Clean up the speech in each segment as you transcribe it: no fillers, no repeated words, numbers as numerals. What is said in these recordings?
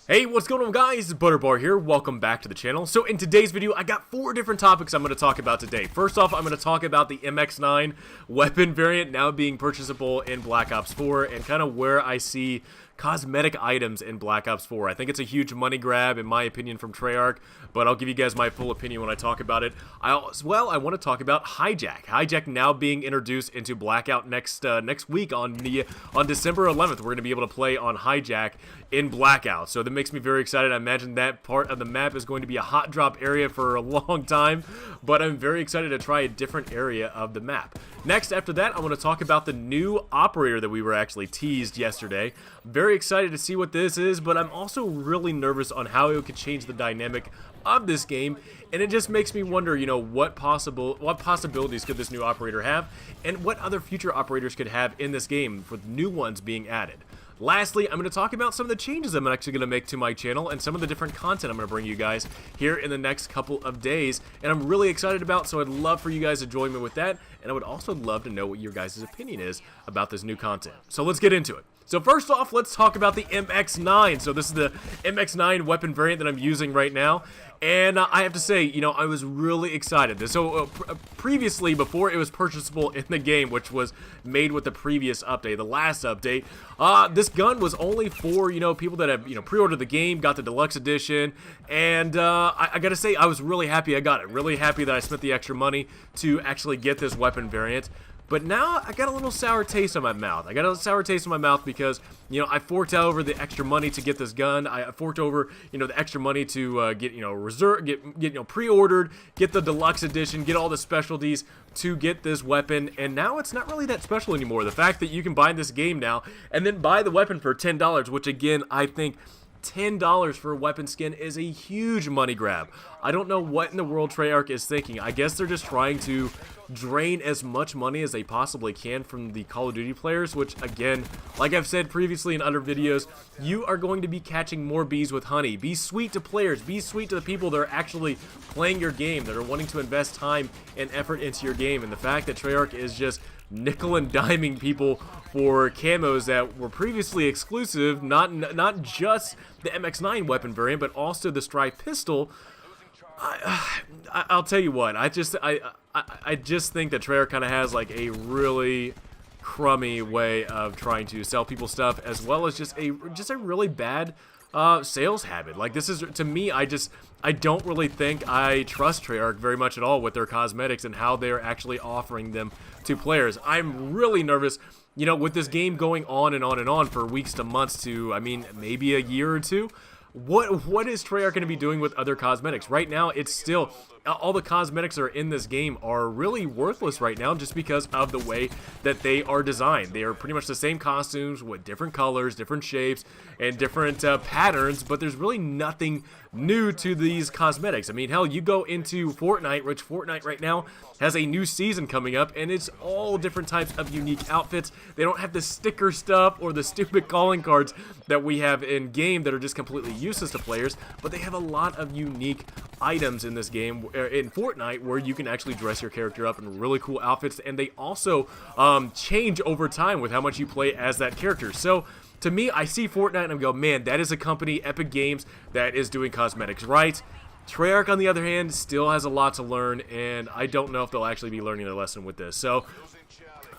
Hey, what's going on, guys? Butterbar here. Welcome back to the channel. So in today's video, I got 4 different topics I'm going to talk about today. First off, I'm going to talk about the MX9 weapon variant now being purchasable in Black Ops 4 and kind of where I see cosmetic items in Black Ops 4. I think it's a huge money grab, in my opinion, from Treyarch, but I'll give you guys my full opinion when I talk about it. I want to talk about Hijacked. Hijacked now being introduced into Blackout next week on December 11th. We're going to be able to play on Hijacked in Blackout, so that makes me very excited. I imagine that part of the map is going to be a hot drop area for a long time, but I'm very excited to try a different area of the map. Next, after that, I want to talk about the new operator that we were actually teased yesterday. Very excited to see what this is, but I'm also really nervous on how it could change the dynamic of this game, and it just makes me wonder, you know, what possibilities could this new operator have, and what other future operators could have in this game with new ones being added. Lastly, I'm going to talk about some of the changes I'm actually going to make to my channel and some of the different content I'm going to bring you guys here in the next couple of days, and I'm really excited about, so I'd love for you guys to join me with that, and I would also love to know what your guys' opinion is about this new content. So let's get into it. So first off, let's talk about the MX9. So this is the MX9 weapon variant that I'm using right now, and I have to say, you know, I was really excited. So previously, before it was purchasable in the game, which was made with the previous update, the last update, this gun was only for, you know, people that have, you know, pre-ordered the game, got the deluxe edition, and I gotta say, I was really happy I got it. Really happy that I spent the extra money to actually get this weapon variant. But now I got a little sour taste in my mouth. I got a sour taste in my mouth because, you know, I forked over the extra money to get this gun. I forked over, you know, the extra money to get, you know, pre-ordered, get the deluxe edition, get all the specialties to get this weapon. And now it's not really that special anymore. The fact that you can buy this game now and then buy the weapon for $10, which again, I think $10 for a weapon skin is a huge money grab. I don't know what in the world Treyarch is thinking. I guess they're just trying to drain as much money as they possibly can from the Call of Duty players, which again, like I've said previously in other videos, you are going to be catching more bees with honey. Be sweet to players, be sweet to the people that are actually playing your game, that are wanting to invest time and effort into your game, and the fact that Treyarch is just nickel and diming people for camos that were previously exclusive, not just the MX9 weapon variant, but also the Stripe pistol. I'll tell you what, I just think that Treyarch kind of has like a really crummy way of trying to sell people stuff, as well as just a really bad sales habit. Like, this is, to me, I don't really think I trust Treyarch very much at all with their cosmetics and how they're actually offering them to players. I'm really nervous, you know, with this game going on and on and on for weeks to months to, I mean, maybe a year or two. What is Treyarch going to be doing with other cosmetics? Right now, it's still, all the cosmetics that are in this game are really worthless right now just because of the way that they are designed. They are pretty much the same costumes with different colors, different shapes, and different patterns, but there's really nothing new to these cosmetics. I mean, hell, you go into Fortnite, which Fortnite right now has a new season coming up, and it's all different types of unique outfits. They don't have the sticker stuff or the stupid calling cards that we have in game that are just completely useless to players, but they have a lot of unique items in this game, in Fortnite, where you can actually dress your character up in really cool outfits, and they also change over time with how much you play as that character. So to me, I see Fortnite and I go, man, that is a company, Epic Games, that is doing cosmetics right. Treyarch, on the other hand, still has a lot to learn, and I don't know if they'll actually be learning their lesson with this. So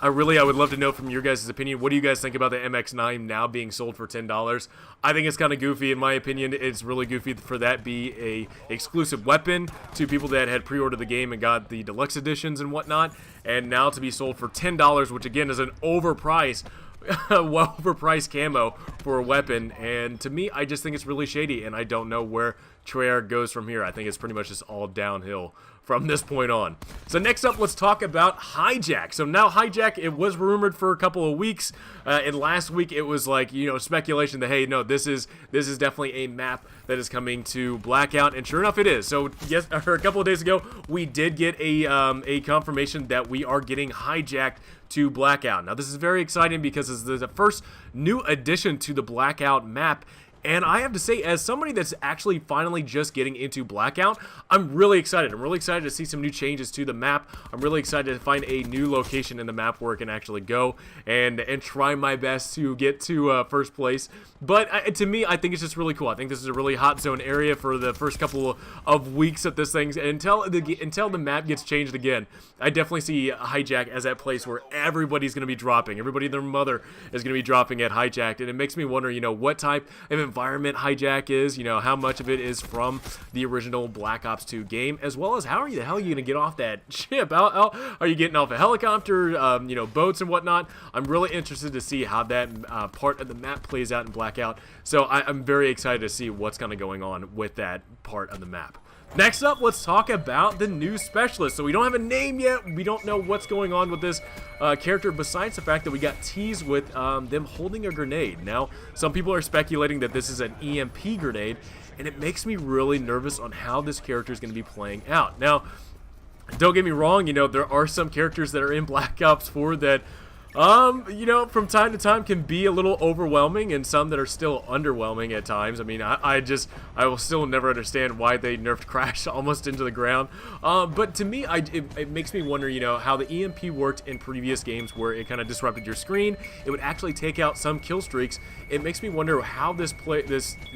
I would love to know from your guys' opinion, what do you guys think about the MX9 now being sold for $10? I think it's kind of goofy. In my opinion, it's really goofy for that be a exclusive weapon to people that had pre-ordered the game and got the deluxe editions and whatnot, and now to be sold for $10, which again is an overpriced camo for a weapon. And to me, I just think it's really shady, and I don't know where Treyarch goes from here. I think it's pretty much just all downhill from this point on. So next up, let's talk about Hijack. So now Hijack, it was rumored for a couple of weeks, and last week it was like, you know, speculation that, hey, no, this is definitely a map that is coming to Blackout, and sure enough it is. So yes, a couple of days ago, we did get a confirmation that we are getting Hijacked to Blackout. Now this is very exciting because this is the first new addition to the Blackout map And I have to say, as somebody that's actually finally just getting into Blackout, I'm really excited. I'm really excited to see some new changes to the map. I'm really excited to find a new location in the map where I can actually go and try my best to get to first place. But to me, I think it's just really cool. I think this is a really hot zone area for the first couple of weeks of this thing until the map gets changed again. I definitely see Hijack as that place where everybody's going to be dropping. Everybody and their mother is going to be dropping at Hijacked, and it makes me wonder, you know, what type of environment Hijack is, you know, how much of it is from the original Black Ops 2 game, as well as how the hell are you going to get off that ship? How are you getting off a helicopter, you know, boats and whatnot? I'm really interested to see how that part of the map plays out in Blackout, so I'm very excited to see what's kind of going on with that part of the map. Next up, let's talk about the new specialist. So we don't have a name yet. We don't know what's going on with this character besides the fact that we got teased with them holding a grenade. Now, some people are speculating that this is an EMP grenade, and it makes me really nervous on how this character is going to be playing out. Now, don't get me wrong, you know, there are some characters that are in Black Ops 4 that you know, from time to time can be a little overwhelming, and some that are still underwhelming at times. I mean, I will still never understand why they nerfed Crash almost into the ground. But to me, it makes me wonder, you know, how the EMP worked in previous games where it kind of disrupted your screen. It would actually take out some kill streaks. It makes me wonder how this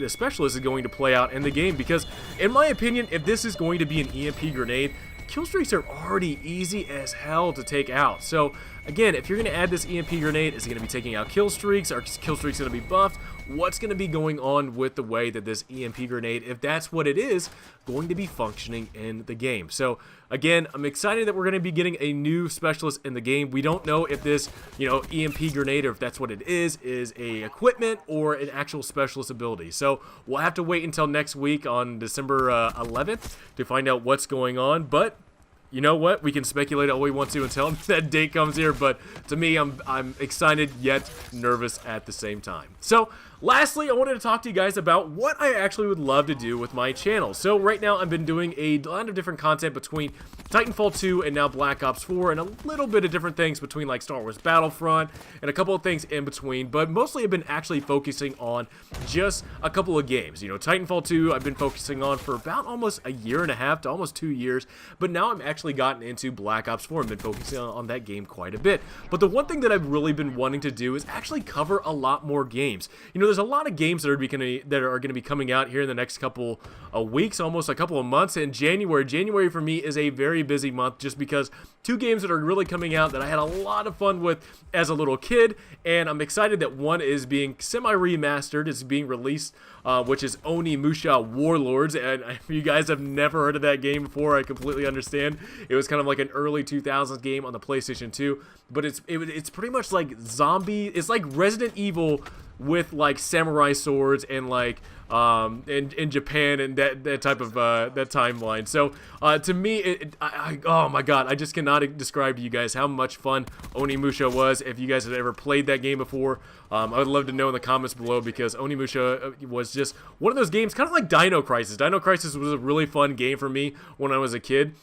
specialist is going to play out in the game, because in my opinion, if this is going to be an EMP grenade, kill streaks are already easy as hell to take out. So again, if you're going to add this EMP grenade, is it going to be taking out kill streaks? Are kill streaks going to be buffed? What's going to be going on with the way that this EMP grenade, if that's what it is, going to be functioning in the game? So again, I'm excited that we're going to be getting a new specialist in the game. We don't know if this, you know, EMP grenade, or if that's what it is a equipment or an actual specialist ability. So we'll have to wait until next week on December 11th to find out what's going on. But you know what? We can speculate all we want to until that date comes here, but to me, I'm excited yet nervous at the same time. So, lastly, I wanted to talk to you guys about what I actually would love to do with my channel. So, right now, I've been doing a lot of different content between Titanfall 2 and now Black Ops 4, and a little bit of different things between like Star Wars Battlefront and a couple of things in between, but mostly I've been actually focusing on just a couple of games. You know, Titanfall 2 I've been focusing on for about almost a year and a half to almost 2 years, but now I'm actually gotten into Black Ops 4 and been focusing on that game quite a bit. But the one thing that I've really been wanting to do is actually cover a lot more games. You know, there's a lot of games that are going to be coming out here in the next couple of weeks, almost a couple of months. And January for me is a very busy month, just because two games that are really coming out that I had a lot of fun with as a little kid, and I'm excited that one is being semi-remastered. It's being released, which is Onimusha Warlords, and if you guys have never heard of that game before, I completely understand. It was kind of like an early 2000s game on the PlayStation 2, but it's pretty much like zombie. It's like Resident Evil with like samurai swords and like in Japan and that type of that timeline. So to me, oh my god, I just cannot describe to you guys how much fun Onimusha was. If you guys have ever played that game before, I would love to know in the comments below, because Onimusha was just one of those games, kind of like Dino Crisis. Dino Crisis was a really fun game for me when I was a kid.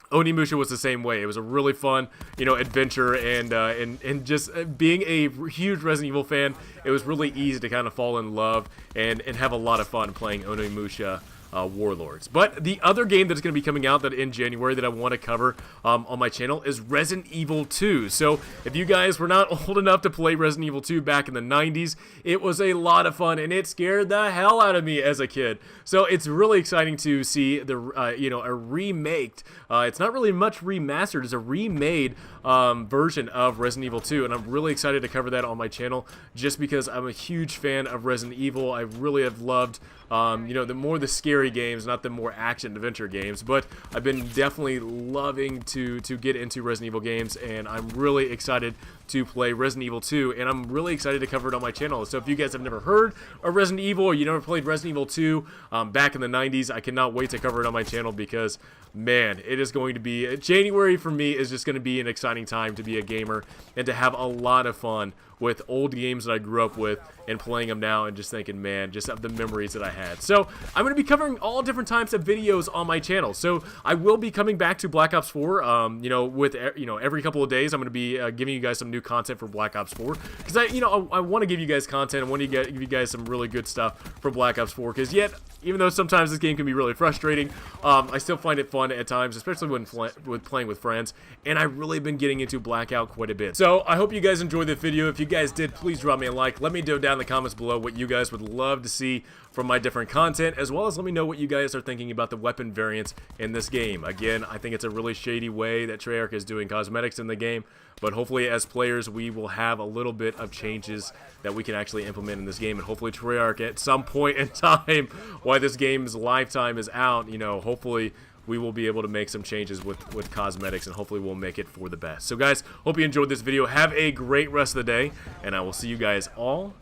Onimusha was the same way. It was a really fun, you know, adventure, and just being a huge Resident Evil fan, it was really easy to kind of fall in love and have a lot of fun playing Onimusha Warlords. But the other game that's going to be coming out that in January that I want to cover on my channel is Resident Evil 2. So if you guys were not old enough to play Resident Evil 2 back in the 90s, it was a lot of fun, and it scared the hell out of me as a kid. So it's really exciting to see the you know, a remaked, it's not really much remastered, it's a remade version of Resident Evil 2, and I'm really excited to cover that on my channel, just because I'm a huge fan of Resident Evil. I really have loved you know, the scary games, not the more action adventure games, but I've been definitely loving to get into Resident Evil games, and I'm really excited to play Resident Evil 2, and I'm really excited to cover it on my channel. So if you guys have never heard of Resident Evil, or you never played Resident Evil 2 back in the 90s, I cannot wait to cover it on my channel, because man, it is going to be, January for me is just going to be an exciting time to be a gamer and to have a lot of fun with old games that I grew up with and playing them now, and just thinking, man, just of the memories that I had. So I'm going to be covering all different types of videos on my channel. So I will be coming back to Black Ops 4, you know, with, you know, every couple of days I'm going to be giving you guys some new content for Black Ops 4, because I want to give you guys content. I want to give you guys some really good stuff for Black Ops 4, because yet, even though sometimes this game can be really frustrating, I still find it fun at times, especially when playing with friends, and I've really been getting into Blackout quite a bit. So I hope you guys enjoyed this video. If you guys did, please drop me a like. Let me know down in the comments below what you guys would love to see from my different content, as well as let me know what you guys are thinking about the weapon variants in this game. Again, I think it's a really shady way that Treyarch is doing cosmetics in the game, but hopefully as players we will have a little bit of changes that we can actually implement in this game, and hopefully Treyarch at some point in time while this game's lifetime is out, you know, hopefully we will be able to make some changes with cosmetics, and hopefully we'll make it for the best. So guys, hope you enjoyed this video. Have a great rest of the day, and I will see you guys all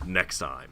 next time.